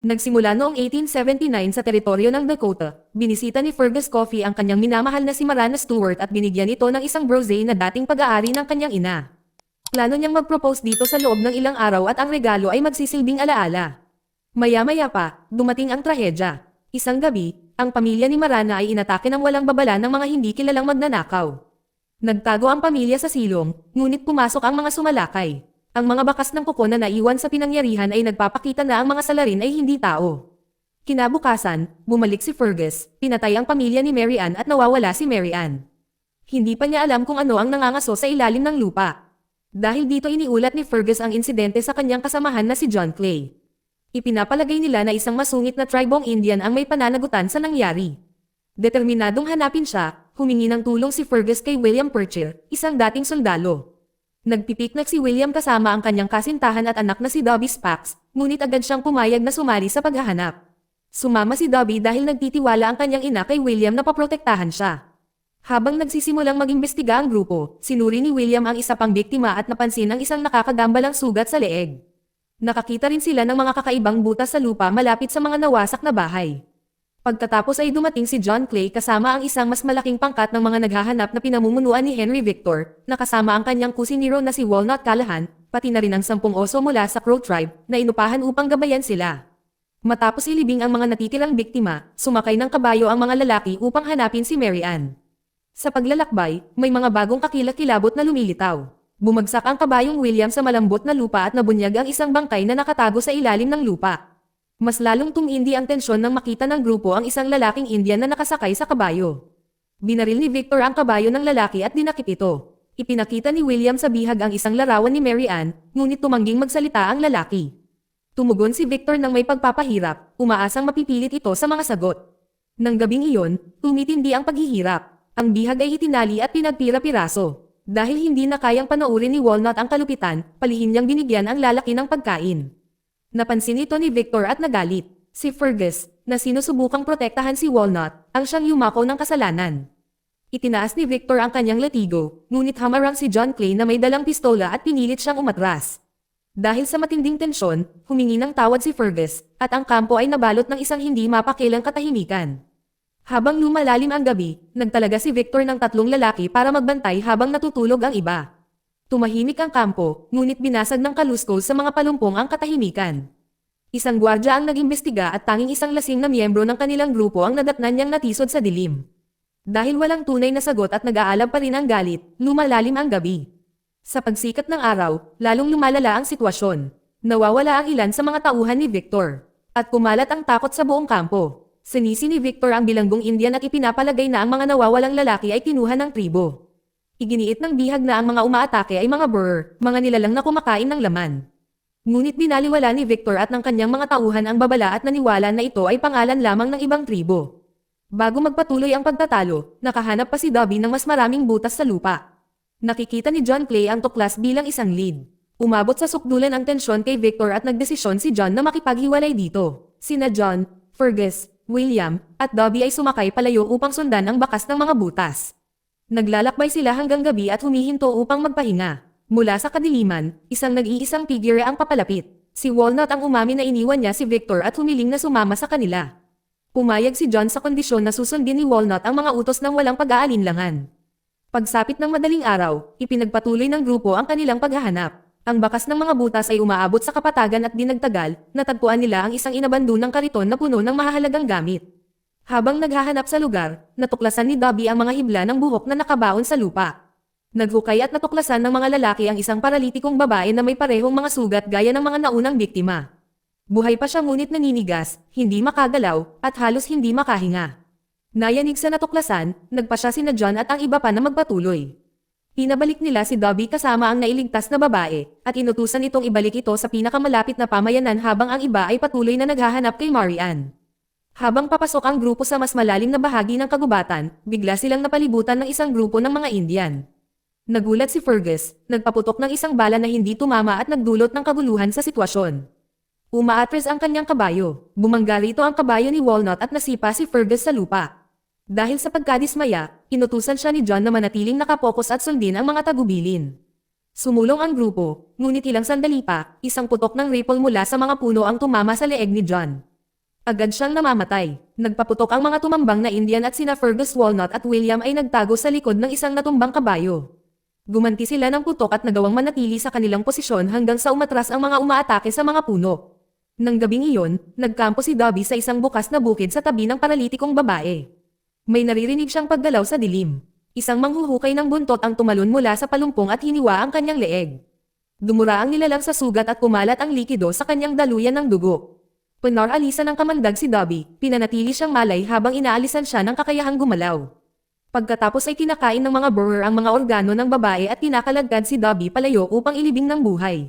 Nagsimula noong 1879 sa teritoryo ng Dakota, binisita ni Fergus Coffey ang kanyang minamahal na si Marana Stewart at binigyan ito ng isang brochure na dating pag-aari ng kanyang ina. Plano niyang mag-propose dito sa loob ng ilang araw at ang regalo ay magsisilbing alaala. Maya-maya pa, dumating ang trahedya. Isang gabi, ang pamilya ni Marana ay inatake ng walang babala ng mga hindi kilalang magnanakaw. Nagtago ang pamilya sa silong, ngunit pumasok ang mga sumalakay. Ang mga bakas ng kuko na naiwan sa pinangyarihan ay nagpapakita na ang mga salarin ay hindi tao. Kinabukasan, bumalik si Fergus, pinatay ang pamilya ni Mary Ann at nawawala si Mary Ann. Hindi pa niya alam kung ano ang nangangaso sa ilalim ng lupa. Dahil dito iniulat ni Fergus ang insidente sa kanyang kasamahan na si John Clay. Ipinapalagay nila na isang masungit na tribong Indian ang may pananagutan sa nangyari. Determinadong hanapin siya, humingi ng tulong si Fergus kay William Purcher, isang dating sundalo. Nagpipiknik si William kasama ang kanyang kasintahan at anak na si Dobby Spax, ngunit agad siyang pumayag na sumali sa paghahanap. Sumama si Dobby dahil nagtitiwala ang kanyang ina kay William na paprotektahan siya. Habang nagsisimulang mag-imbestiga ang grupo, sinuri ni William ang isa pang biktima at napansin ang isang nakakagambalang sugat sa leeg. Nakakita rin sila ng mga kakaibang butas sa lupa malapit sa mga nawasak na bahay. Pagkatapos ay dumating si John Clay kasama ang isang mas malaking pangkat ng mga naghahanap na pinamumunuan ni Henry Victor, na kasama ang kanyang kusiniro na si Walnut Callahan, pati na rin ang 10 oso mula sa Crow tribe, na inupahan upang gabayan sila. Matapos ilibing ang mga natitirang biktima, sumakay ng kabayo ang mga lalaki upang hanapin si Mary Ann. Sa paglalakbay, may mga bagong kakilakilabot na lumilitaw. Bumagsak ang kabayong William sa malambot na lupa at nabunyag ang isang bangkay na nakatago sa ilalim ng lupa. Mas lalong tumindi ang tensyon nang makita ng grupo ang isang lalaking Indian na nakasakay sa kabayo. Binaril ni Victor ang kabayo ng lalaki at dinakip ito. Ipinakita ni William sa bihag ang isang larawan ni Mary Ann, ngunit tumangging magsalita ang lalaki. Tumugon si Victor ng may pagpapahirap, umaasang mapipilit ito sa mga sagot. Nang gabing iyon, tumitindi ang paghihirap. Ang bihag ay itinali at pinagpira-piraso. Dahil hindi na kayang panoorin ni Walnut ang kalupitan, palihim niyang binigyan ang lalaki ng pagkain. Napansin ito ni Victor at nagalit. Si Fergus, na sinusubukang protektahan si Walnut, ang siyang yumako ng kasalanan. Itinaas ni Victor ang kanyang latigo, ngunit hamarang si John Clay na may dalang pistola at pinilit siyang umatras. Dahil sa matinding tensyon, humingi ng tawad si Fergus, at ang kampo ay nabalot ng isang hindi mapakilang katahimikan. Habang lumalalim ang gabi, nagtalaga si Victor ng 3 lalaki para magbantay habang natutulog ang iba. Tumahimik ang kampo, ngunit binasag ng kaluskos sa mga palumpong ang katahimikan. Isang gwardya ang nag-imbestiga at tanging isang lasing na miyembro ng kanilang grupo ang nadatnan niyang natisod sa dilim. Dahil walang tunay na sagot at nag-aalab pa rin ang galit, lumalalim ang gabi. Sa pagsikat ng araw, lalong lumalala ang sitwasyon. Nawawala ang ilan sa mga tauhan ni Victor. At kumalat ang takot sa buong kampo. Sinisi ni Victor ang bilanggong Indian at ipinapalagay na ang mga nawawalang lalaki ay kinuha ng tribo. Iginiit ng bihag na ang mga umaatake ay mga Boer, mga nilalang na kumakain ng laman. Ngunit binaliwala ni Victor at ng kanyang mga tauhan ang babala at naniwala na ito ay pangalan lamang ng ibang tribo. Bago magpatuloy ang pagtatalo, nakahanap pa si Dobby ng mas maraming butas sa lupa. Nakikita ni John Clay ang tuklas bilang isang lead. Umabot sa sukdulan ang tensyon kay Victor at nagdesisyon si John na makipaghiwalay dito. Sina John, Fergus, William, at Dobby ay sumakay palayo upang sundan ang bakas ng mga butas. Naglalakbay sila hanggang gabi at humihinto upang magpahinga. Mula sa kadiliman, isang nag-iisang figure ang papalapit. Si Walnut ang umamin na iniwan niya si Victor at humiling na sumama sa kanila. Pumayag si John sa kondisyon na susundin ni Walnut ang mga utos ng walang pag-aalinlangan. Pagsapit ng madaling araw, ipinagpatuloy ng grupo ang kanilang paghahanap. Ang bakas ng mga butas ay umaabot sa kapatagan at dinagtagal, natagpuan nila ang isang inabandonang kariton na puno ng mahahalagang gamit. Habang naghahanap sa lugar, natuklasan ni Dobby ang mga hibla ng buhok na nakabaon sa lupa. Naghukay at natuklasan ng mga lalaki ang isang paralitikong babae na may parehong mga sugat gaya ng mga naunang biktima. Buhay pa siya ngunit naninigas, hindi makagalaw, at halos hindi makahinga. Nayanig sa natuklasan, nagpa siya sina John at ang iba pa na magpatuloy. Pinabalik nila si Dobby kasama ang nailigtas na babae, at inutusan itong ibalik ito sa pinakamalapit na pamayanan habang ang iba ay patuloy na naghahanap kay Mary Ann. Habang papasok ang grupo sa mas malalim na bahagi ng kagubatan, bigla silang napalibutan ng isang grupo ng mga Indian. Nagulat si Fergus, nagpaputok ng isang bala na hindi tumama at nagdulot ng kaguluhan sa sitwasyon. Umaatras ang kanyang kabayo, bumangga rito ang kabayo ni Walnut at nasipa si Fergus sa lupa. Dahil sa pagkadismaya, inutusan siya ni John na manatiling nakapokus at sundin ang mga tagubilin. Sumulong ang grupo, ngunit ilang sandali pa, isang putok ng rifle mula sa mga puno ang tumama sa leeg ni John. Agad siyang namamatay. Nagpaputok ang mga tumambang na Indian at sina Fergus, Walnut at William ay nagtago sa likod ng isang natumbang kabayo. Gumanti sila ng putok at nagawang manatili sa kanilang posisyon hanggang sa umatras ang mga umaatake sa mga puno. Nang gabing iyon, nagkampo si Dobby sa isang bukas na bukid sa tabi ng paralitikong babae. May naririnig siyang paggalaw sa dilim. Isang manghuhukay ng buntot ang tumalon mula sa palumpong at hiniwa ang kanyang leeg. Dumura ang nilalang sa sugat at kumalat ang likido sa kanyang daluyan ng dugo. Pinaralisan ng kamandag si Dobby, pinanatili siyang malay habang inaalisan siya ng kakayahang gumalaw. Pagkatapos ay kinakain ng mga borer ang mga organo ng babae at kinakalagad si Dobby palayo upang ilibing ng buhay.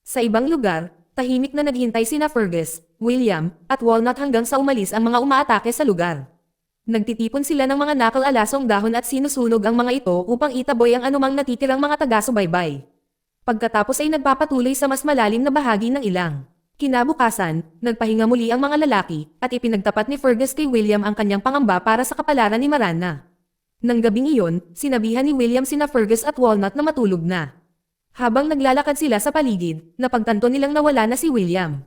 Sa ibang lugar, tahimik na naghintay sina Fergus, William, at Walnut hanggang sa umalis ang mga umaatake sa lugar. Nagtitipon sila ng mga nakal-alasong dahon at sinusunog ang mga ito upang itaboy ang anumang natitirang mga taga-subaybay. Pagkatapos ay nagpapatuloy sa mas malalim na bahagi ng ilang. Kinabukasan, nagpahinga muli ang mga lalaki at ipinagtapat ni Fergus kay William ang kanyang pangamba para sa kapalaran ni Marana. Nang gabing iyon, sinabihan ni William sina Fergus at Walnut na matulog na. Habang naglalakad sila sa paligid, napagtanto nilang nawala na si William.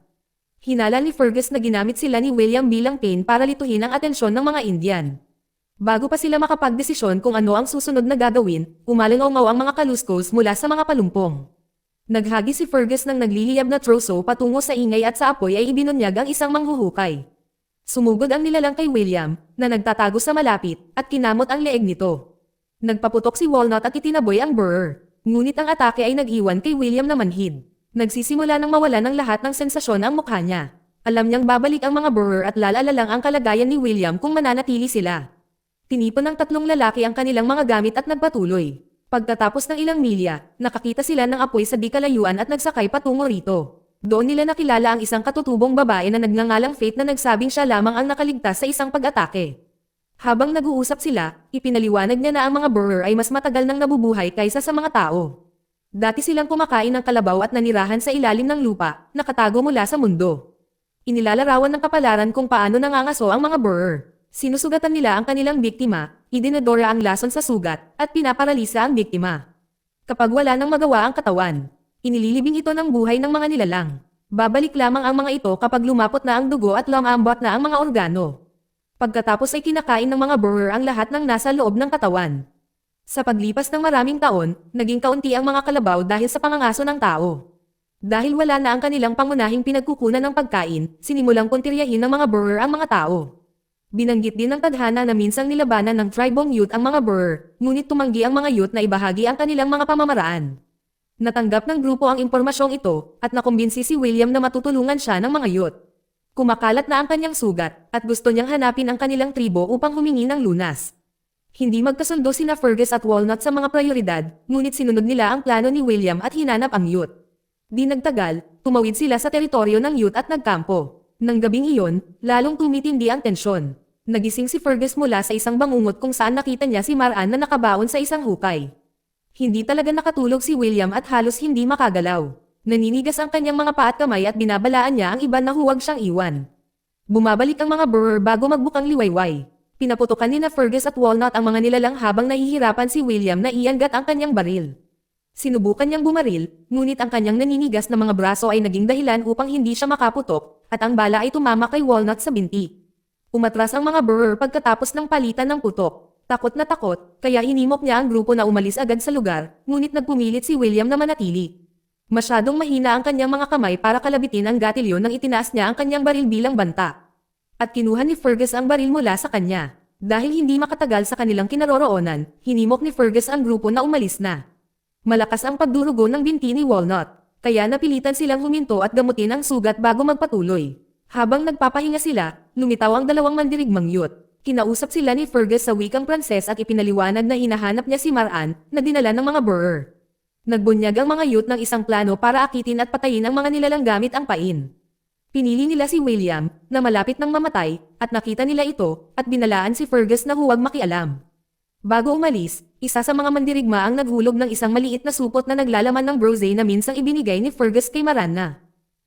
Hinala ni Fergus na ginamit sila ni William bilang pain para lituhin ang atensyon ng mga Indian. Bago pa sila makapagdesisyon kung ano ang susunod na gagawin, umalingaw ang mga kaluskos mula sa mga palumpong. Naghagi si Fergus ng nagliliyab na troso patungo sa ingay at sa apoy ay ibinunyag ang isang manghuhukay. Sumugod ang nilalang kay William, na nagtatago sa malapit, at kinamot ang leeg nito. Nagpaputok si Walnut at itinaboy ang borer. Ngunit ang atake ay nag-iwan kay William na manhid. Nagsisimula ng mawala ng lahat ng sensasyon ang mukha niya. Alam niyang babalik ang mga borer at lalalalang ang kalagayan ni William kung mananatili sila. Tinipon ng tatlong lalaki ang kanilang mga gamit at nagpatuloy. Pagkatapos ng ilang milya, nakakita sila ng apoy sa di kalayuan at nagsakay patungo rito. Doon nila nakilala ang isang katutubong babae na nagngangalang Faith na nagsabing siya lamang ang nakaligtas sa isang pag-atake. Habang nag-uusap sila, ipinaliwanag niya na ang mga borer ay mas matagal nang nabubuhay kaysa sa mga tao. Dati silang kumakain ng kalabaw at nanirahan sa ilalim ng lupa, nakatago mula sa mundo. Inilalarawan ng kapalaran kung paano nangangaso ang mga borer. Sinusugatan nila ang kanilang biktima, idinadora ang lason sa sugat, at pinaparalisa ang biktima. Kapag wala nang magawa ang katawan, inililibing ito ng buhay ng mga nilalang. Babalik lamang ang mga ito kapag lumapot na ang dugo at lumambot na ang mga organo. Pagkatapos ay kinakain ng mga borer ang lahat ng nasa loob ng katawan. Sa paglipas ng maraming taon, naging kaunti ang mga kalabaw dahil sa pangangaso ng tao. Dahil wala na ang kanilang pangunahing pinagkukunan ng pagkain, sinimulang puntiryahin ng mga borer ang mga tao. Binanggit din ng tadhana na minsang nilabanan ng tribong youth ang mga borer, ngunit tumanggi ang mga youth na ibahagi ang kanilang mga pamamaraan. Natanggap ng grupo ang impormasyong ito, at nakumbinsi si William na matutulungan siya ng mga youth. Kumakalat na ang kanyang sugat, at gusto niyang hanapin ang kanilang tribo upang humingi ng lunas. Hindi magkasundo sina Fergus at Walnut sa mga prioridad, ngunit sinunod nila ang plano ni William at hinanap ang youth. Di nagtagal, tumawid sila sa teritoryo ng youth at nagkampo. Nang gabing iyon, lalong tumitindi ang tensyon. Nagising si Fergus mula sa isang bangungot kung saan nakita niya si Maran na nakabaon sa isang hukay. Hindi talaga nakatulog si William at halos hindi makagalaw. Naninigas ang kanyang mga paa at kamay at binabalaan niya ang iba na huwag siyang iwan. Bumabalik ang mga borer bago magbukang liwayway. Pinaputukan ni na Fergus at Walnut ang mga nilalang habang nahihirapan si William na iangat ang kanyang baril. Sinubukan niyang bumaril, ngunit ang kanyang naninigas na mga braso ay naging dahilan upang hindi siya makaputok, at ang bala ay tumama kay Walnut sa binti. Umatras ang mga borer pagkatapos ng palitan ng putok. Takot na takot, kaya hinimok niya ang grupo na umalis agad sa lugar, ngunit nagpumilit si William na manatili. Masyadong mahina ang kanyang mga kamay para kalabitin ang gatilyo nang itinaas niya ang kanyang baril bilang banta. At kinuha ni Fergus ang baril mula sa kanya. Dahil hindi makatagal sa kanilang kinaroroonan, hinimok ni Fergus ang grupo na umalis na. Malakas ang pagdurugo ng binti ni Walnut, kaya napilitan silang huminto at gamutin ang sugat bago magpatuloy. Habang nagpapahinga sila, lumitaw ang dalawang mandirigmang youth. Kinausap sila ni Fergus sa wikang Pranses at ipinaliwanag na hinahanap niya si Maran, na dinala ng mga borer. Nagbunyag ang mga youth ng isang plano para akitin at patayin ang mga nilalang gamit ang pain. Pinili nila si William, na malapit nang mamatay, at nakita nila ito, at binalaan si Fergus na huwag makialam. Bago umalis, isa sa mga mandirigma ang naghulog ng isang maliit na supot na naglalaman ng brose na minsang ibinigay ni Fergus kay Marana.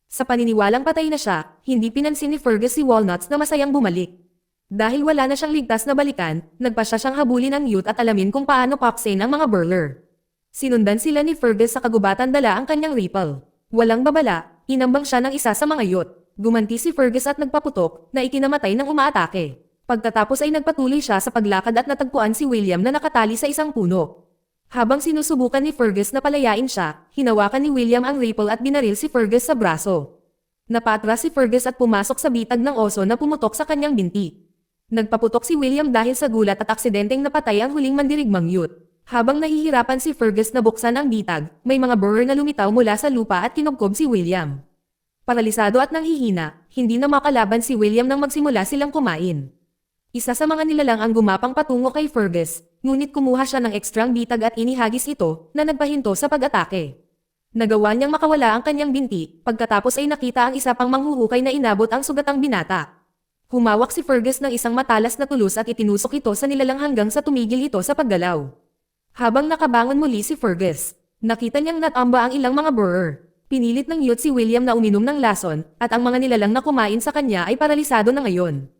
Sa paniniwalang patay na siya, hindi pinansin ni Fergus si Walnuts na masayang bumalik. Dahil wala na siyang ligtas na balikan, nagpa siya siyang habulin ng youth at alamin kung paano paksain ang mga burler. Sinundan sila ni Fergus sa kagubatan dala ang kanyang rifle. Walang babala, inambang siya ng isa sa mga youth. gumanti si Fergus at nagpaputok na ikinamatay ng umaatake. Pagkatapos ay nagpatuloy siya sa paglakad at natagpuan si William na nakatali sa isang puno. Habang sinusubukan ni Fergus na palayain siya, hinawakan ni William ang rifle at binaril si Fergus sa braso. Napatras si Fergus at pumasok sa bitag ng oso na pumutok sa kanyang binti. Nagpaputok si William dahil sa gulat at aksidenteng napatay ang huling mandirigmang youth. Habang nahihirapan si Fergus na buksan ang bitag, may mga borer na lumitaw mula sa lupa at kinubkob si William. Paralisado at nanghihina, hindi na makalaban si William nang magsimula silang kumain. Isa sa mga nilalang ang gumapang patungo kay Fergus, ngunit kumuha siya ng ekstrang bitag at inihagis ito na nagpahinto sa pag-atake. Nagawa niyang makawala ang kanyang binti, pagkatapos ay nakita ang isa pang manghuhukay na inabot ang sugatang binata. Humawak si Fergus ng isang matalas na tulos at itinusok ito sa nilalang hanggang sa tumigil ito sa paggalaw. Habang nakabangon muli si Fergus, nakita niyang natamba ang ilang mga borer. Pinilit ng youth si William na uminom ng lason, at ang mga nilalang na kumain sa kanya ay paralisado na ngayon.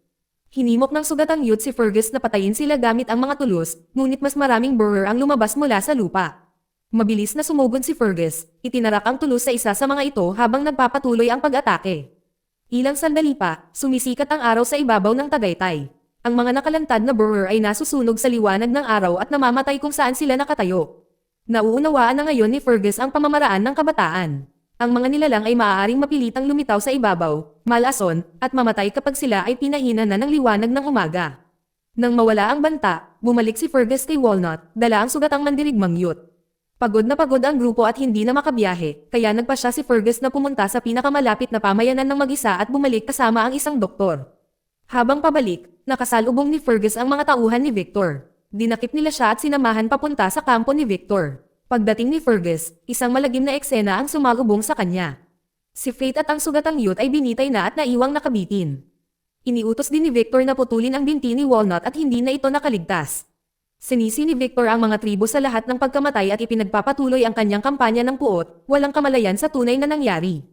Hinimok ng sugatang youth si Fergus na patayin sila gamit ang mga tulos, ngunit mas maraming borer ang lumabas mula sa lupa. Mabilis na sumugod si Fergus, itinarak ang tulos sa isa sa mga ito habang nagpapatuloy ang pag-atake. Ilang sandali pa, sumisikat ang araw sa ibabaw ng Tagaytay. Ang mga nakalantad na borer ay nasusunog sa liwanag ng araw at namamatay kung saan sila nakatayo. Nauunawaan na ngayon ni Fergus ang pamamaraan ng kabataan. Ang mga nilalang ay maaaring mapilitang lumitaw sa ibabaw, malason, at mamatay kapag sila ay pinahina na ng liwanag ng umaga. Nang mawala ang banta, bumalik si Fergus kay Walnut, dala ang sugatang mandirigmang youth. Pagod na pagod ang grupo at hindi na makabiyahe, kaya nagpa siya si Fergus na pumunta sa pinakamalapit na pamayanan ng mag-isa at bumalik kasama ang isang doktor. Habang pabalik, nakasalubong ni Fergus ang mga tauhan ni Victor. Dinakip nila siya at sinamahan papunta sa kampo ni Victor. Pagdating ni Fergus, isang malagim na eksena ang sumalubong sa kanya. Si Faith at ang sugatang youth ay binitay na at naiwang nakabitin. Iniutos din ni Victor na putulin ang binti ni Walnut at hindi na ito nakaligtas. Sinisi ni Victor ang mga tribo sa lahat ng pagkamatay at ipinagpapatuloy ang kanyang kampanya ng puot, walang kamalayan sa tunay na nangyari.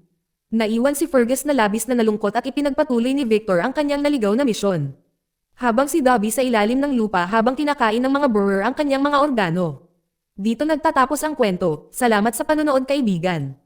Naiwan si Fergus na labis na nalungkot at ipinagpatuloy ni Victor ang kanyang naligaw na misyon. Habang si Dobby sa ilalim ng lupa habang kinakain ng mga borer ang kanyang mga organo. Dito nagtatapos ang kwento. Salamat sa panonood kaibigan.